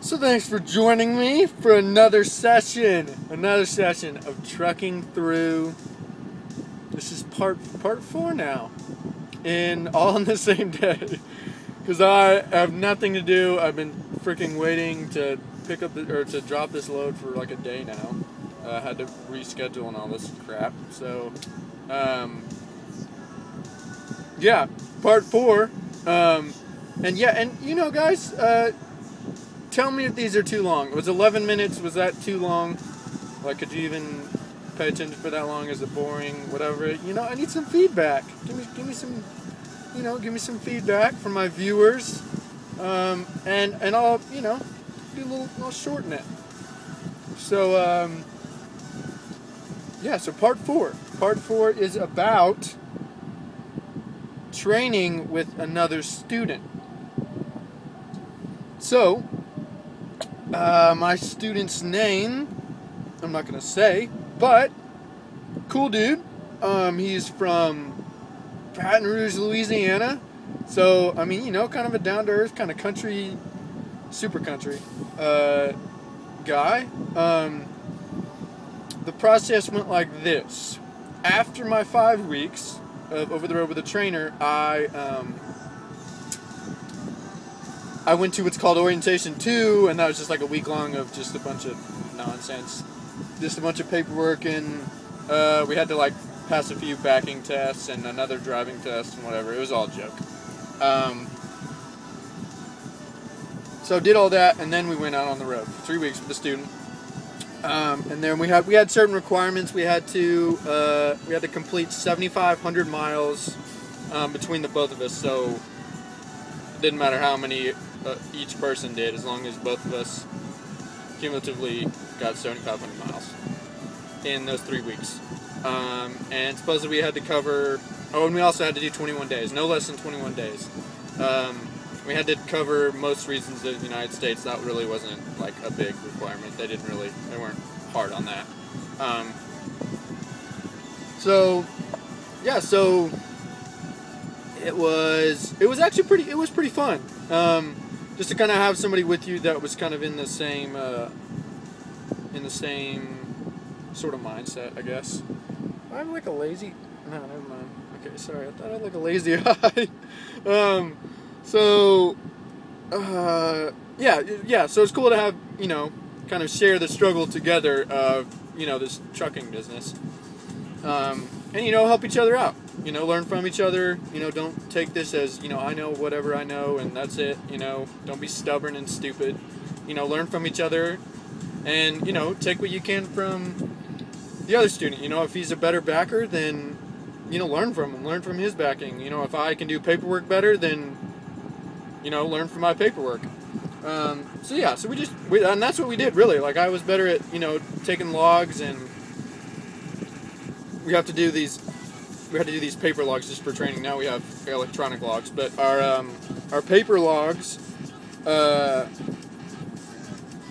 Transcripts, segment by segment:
So thanks for joining me for another session of trucking through. This is part 4 now, and all on the same day, because I have nothing to do. I've been freaking waiting to pick up to drop this load for like a day now. I had to reschedule and all this crap. So, yeah, part 4. And you know, guys, tell me if these are too long. Was 11 minutes, was that too long? Like, could you even pay attention for that long? Is it boring? Whatever. You know, I need some feedback. Give me some, give me some feedback from my viewers. And I'll, do I'll shorten it. So, yeah, so part 4. Part 4 is about training with another student. So, my student's name, I'm not going to say, but cool dude. He's from Baton Rouge, Louisiana. So, I mean, kind of a down-to-earth, kind of country, super country guy. The process went like this. After my 5 weeks of over the road with a trainer, I went to what's called Orientation 2, and that was just like a week long of just a bunch of nonsense. Just a bunch of paperwork, and we had to like pass a few backing tests and another driving test and whatever. It was all a joke. So did all that, and then we went out on the road for 3 weeks with the student. And then we had certain requirements. We had to complete 7,500 miles between the both of us. So it didn't matter how many each person did, as long as both of us cumulatively got 7,500 miles in those 3 weeks. And supposedly we had to cover. Oh, and we also had to do 21 days, no less than 21 days. We had to cover most regions of the United States. That really wasn't like a big requirement. They weren't hard on that. So it was actually pretty fun. Just to kind of have somebody with you that was kind of in the same sort of mindset, I guess. I'm like a lazy. No, never mind. Okay, sorry. I thought I had like a lazy eye. So it's cool to have, kind of share the struggle together of, this trucking business. And, help each other out, learn from each other, don't take this as, I know whatever I know and that's it, don't be stubborn and stupid, learn from each other and, take what you can from the other student. If he's a better backer, then, learn from him, learn from his backing. If I can do paperwork better, then learn from my paperwork. And that's what we did, really. Like, I was better at, taking logs, and we had to do these paper logs just for training. Now we have electronic logs, but our paper logs,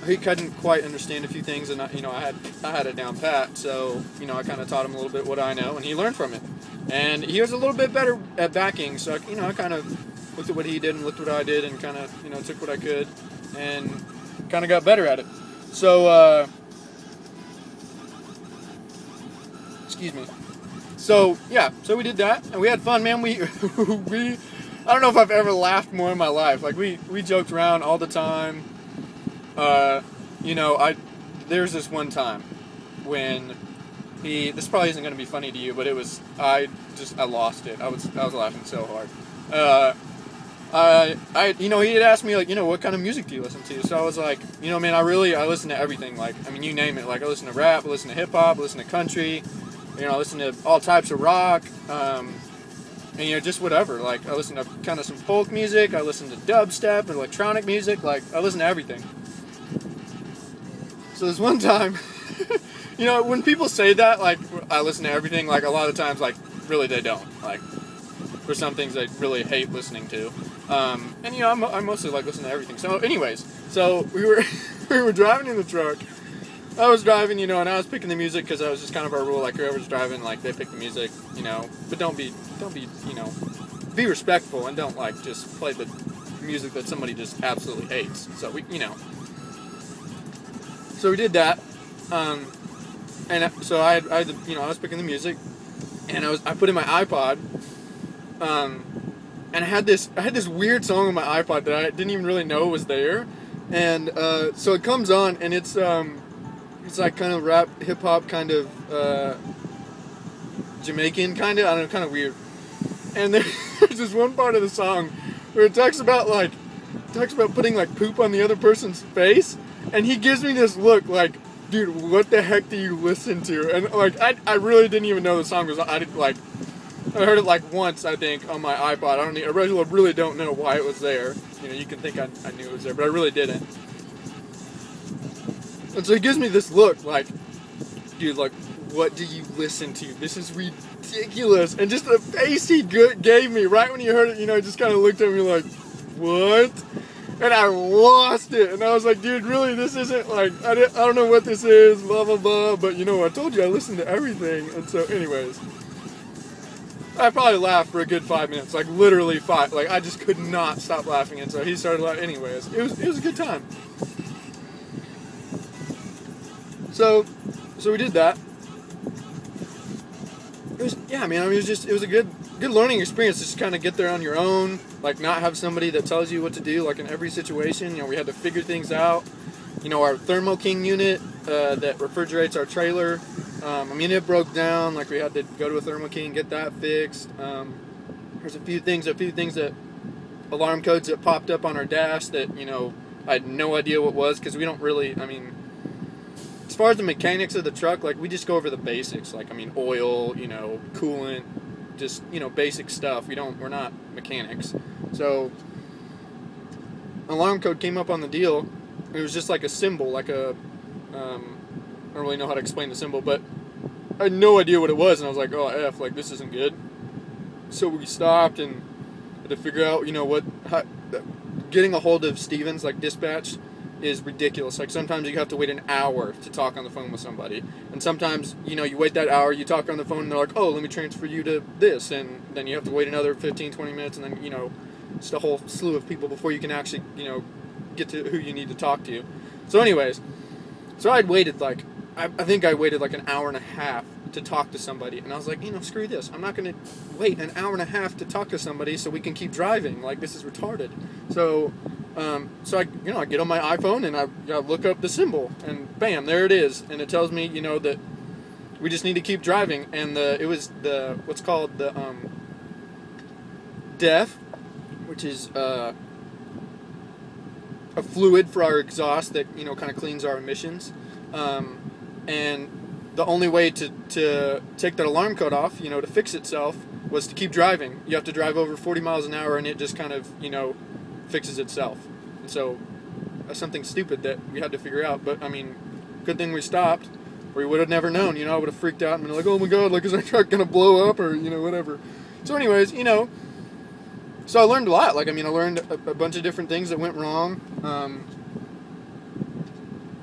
he couldn't quite understand a few things, and I had it down pat, so, I kind of taught him a little bit what I know, and he learned from it. And he was a little bit better at backing, so, I kind of looked at what he did and looked at what I did and kind of, took what I could and kind of got better at it. So, excuse me. So, yeah, so we did that and we had fun, man. I don't know if I've ever laughed more in my life. Like, we joked around all the time. There's this one time when this probably isn't going to be funny to you, but I lost it. I was laughing so hard. He had asked me, like, what kind of music do you listen to? So I was like, man, I listen to everything. Like, I mean, you name it. Like, I listen to rap, I listen to hip hop, I listen to country, I listen to all types of rock, and, just whatever. Like, I listen to kind of some folk music, I listen to dubstep, electronic music, like, I listen to everything. So this one time, when people say that, like, I listen to everything, like, a lot of times, like, really they don't. Like, there's some things I really hate listening to. And I mostly like listening to everything. So anyways, we were driving in the truck. I was driving, and I was picking the music because that was just kind of our rule. Like, whoever's driving, like, they pick the music, but don't be, be respectful and don't, like, just play the music that somebody just absolutely hates. So So we did that, and so I had the, I was picking the music, and I put in my iPod, and I had this weird song on my iPod that I didn't even really know was there, and so it comes on, and it's like kind of rap, hip hop, kind of Jamaican, kind of, I don't know, kind of weird, and there's this one part of the song where it talks about putting like poop on the other person's face, and he gives me this look like, dude, what the heck do you listen to? And like I really didn't even know the song was. I heard it like once, I think, on my iPod. I really don't know why it was there. You can think I knew it was there, but I really didn't. And so he gives me this look like, dude, like, what do you listen to? This is ridiculous. And just the face he gave me right when he heard it, just kind of looked at me like, what? And I lost it. And I was like, dude, really, this isn't like, I don't know what this is, blah, blah, blah. But, I told you I listened to everything. And so, anyways, I probably laughed for a good 5 minutes. Like, literally 5. Like, I just could not stop laughing. And so he started laughing. Anyways, it was a good time. So we did that. It was a good learning experience. Just kind of get there on your own, like not have somebody that tells you what to do, like in every situation. We had to figure things out. Our Thermo King unit that refrigerates our trailer, it broke down. Like we had to go to a Thermo King, get that fixed. There's a few things that alarm codes that popped up on our dash that, I had no idea what was, because we don't really, as far as the mechanics of the truck, like we just go over the basics, like oil, coolant, just basic stuff. We're not mechanics. So alarm code came up on the deal. It was just like a symbol, like I don't really know how to explain the symbol, but I had no idea what it was, and I was like, oh F, like this isn't good. So we stopped and had to figure out, getting a hold of Stevens, like dispatch, is ridiculous. Like sometimes you have to wait an hour to talk on the phone with somebody, and sometimes you wait that hour, you talk on the phone, and they're like, oh, let me transfer you to this, and then you have to wait another 15-20 minutes, and then just a whole slew of people before you can actually get to who you need to talk to. So anyways, I'd waited like I think I waited like an hour and a half to talk to somebody, and I was like, screw this, I'm not gonna wait an hour and a half to talk to somebody so we can keep driving. Like, this is retarded. So I get on my iPhone and I look up the symbol, and bam, there it is, and it tells me, that we just need to keep driving, and it was the what's called the DEF, which is a fluid for our exhaust that kind of cleans our emissions, and the only way to take that alarm code off, to fix itself, was to keep driving. You have to drive over 40 miles an hour, and it just kind of fixes itself. And so that's something stupid that we had to figure out, but good thing we stopped, or we would have never known. I would have freaked out and been like, oh my god, like, is our truck gonna blow up, or whatever. So anyways, so I learned a lot. Like, I learned a bunch of different things that went wrong.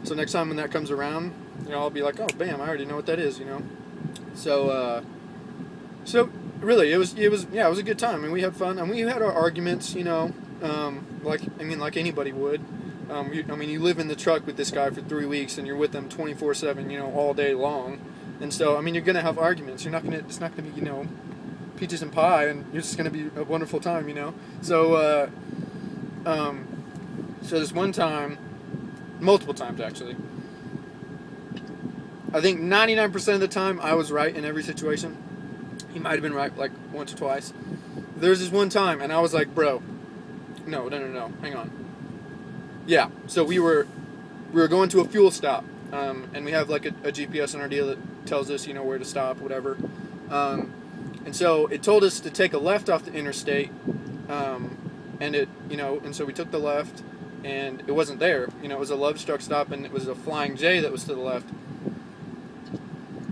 So next time when that comes around, I'll be like, oh bam, I already know what that is. So really, it was a good time. We had fun, and we had our arguments, like anybody would. You live in the truck with this guy for 3 weeks, and you're with them 24/7, all day long. And so, you're gonna have arguments. It's not gonna be, peaches and pie, and it's just gonna be a wonderful time, So, so this one time, multiple times actually, I think 99% of the time I was right in every situation. He might have been right like once or twice. There was this one time, and I was like, bro, no, hang on. Yeah, so we were going to a fuel stop, and we have like a GPS on our deal that tells us, where to stop, whatever. And so it told us to take a left off the interstate, and so we took the left, and it wasn't there. It was a Love's truck stop, and it was a Flying J that was to the left.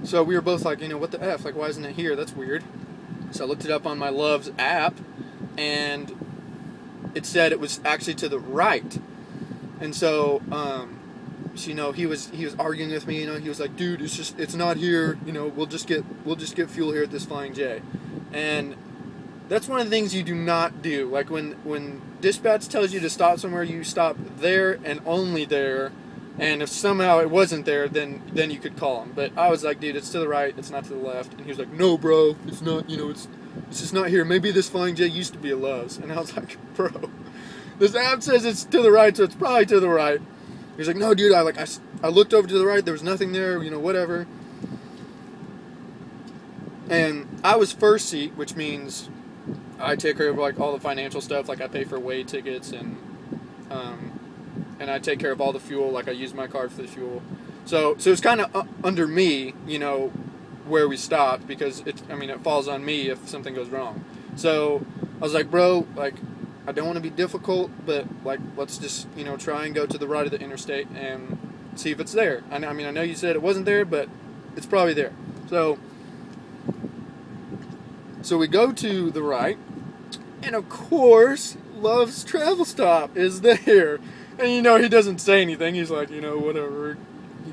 So we were both like, what the F? Like, why isn't it here? That's weird. So I looked it up on my Love's app, and it said it was actually to the right. And so, he was arguing with me. He was like, dude, it's not here. We'll just get fuel here at this Flying J. And that's one of the things you do not do. Like when dispatch tells you to stop somewhere, you stop there and only there. And if somehow it wasn't there, then you could call him. But I was like, dude, it's to the right, it's not to the left. And he was like, no, bro, it's not. It's just not here. Maybe this Flying J used to be a Love's. And I was like, bro, this app says it's to the right, so it's probably to the right. He's like, no, dude, I looked over to the right, there was nothing there, whatever. And I was first seat, which means I take care of like all the financial stuff, like I pay for way tickets and I take care of all the fuel, like I use my card for the fuel. So it's kind of under me, where we stopped, because it falls on me if something goes wrong. So I was like, bro, like, I don't want to be difficult, but like, let's just, try and go to the right of the interstate and see if it's there. I know you said it wasn't there, but it's probably there. So we go to the right, and of course, Love's Travel Stop is there. And he doesn't say anything. He's like, whatever,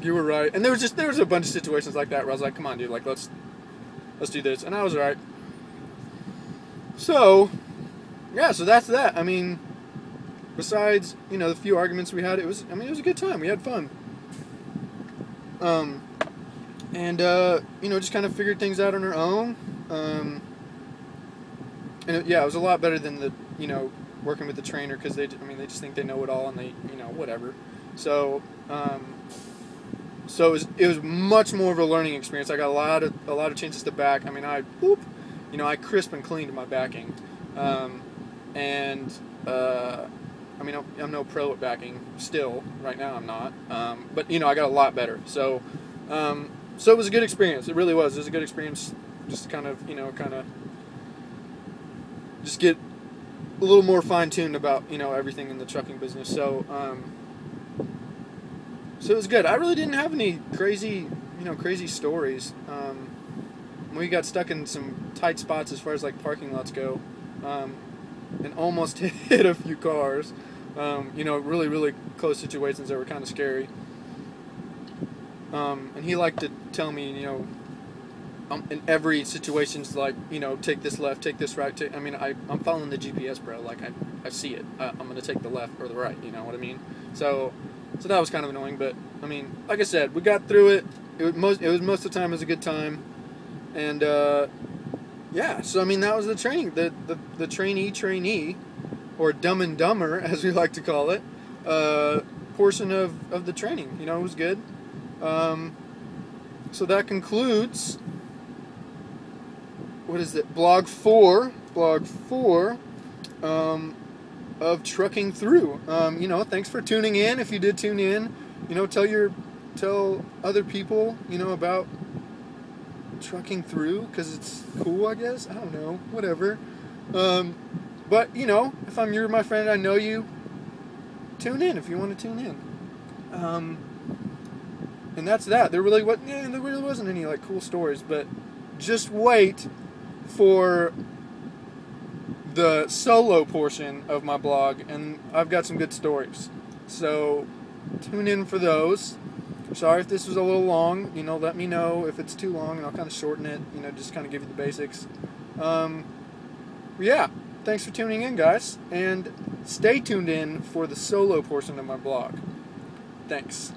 you were right. And there was a bunch of situations like that where I was like, come on, dude, like let's do this. And I was right. So yeah, so that's that. Besides, the few arguments we had, it was a good time. We had fun. Just kind of figured things out on our own. It was a lot better than the, working with the trainer, because they just think they know it all, and they, whatever. So, it was much more of a learning experience. I got a lot of chances to back. I crisp and cleaned my backing. I'm no pro at backing still. Right now I'm not. But I got a lot better. So it was a good experience. It really was. It was a good experience. Just kind of just get a little more fine-tuned about, everything in the trucking business. So it was good. I really didn't have any crazy stories. We got stuck in some tight spots as far as like parking lots go, and almost hit a few cars. Really, really close situations that were kind of scary. And he liked to tell me, in every situation's like, take this left, take this right. I'm following the GPS, bro. Like I see it. I'm gonna take the left or the right. You know what I mean? So that was kind of annoying. But like I said, we got through it. It was most of the time it was a good time. And yeah. So that was the training, the trainee, or Dumb and Dumber as we like to call it, portion of the training. It was good. So that concludes. What is it? Blog 4 of Trucking Through. Thanks for tuning in. If you did tune in, tell other people, about trucking through, because it's cool, I guess. I don't know, whatever. But if you're my friend, I know you, tune in if you want to tune in. And that's that. There really wasn't any like cool stories, but just wait for the solo portion of my blog, and I've got some good stories. So tune in for those. Sorry if this was a little long. Let me know if it's too long, and I'll kind of shorten it. Just kind of give you the basics. Yeah. Thanks for tuning in, guys, and stay tuned in for the solo portion of my blog. Thanks.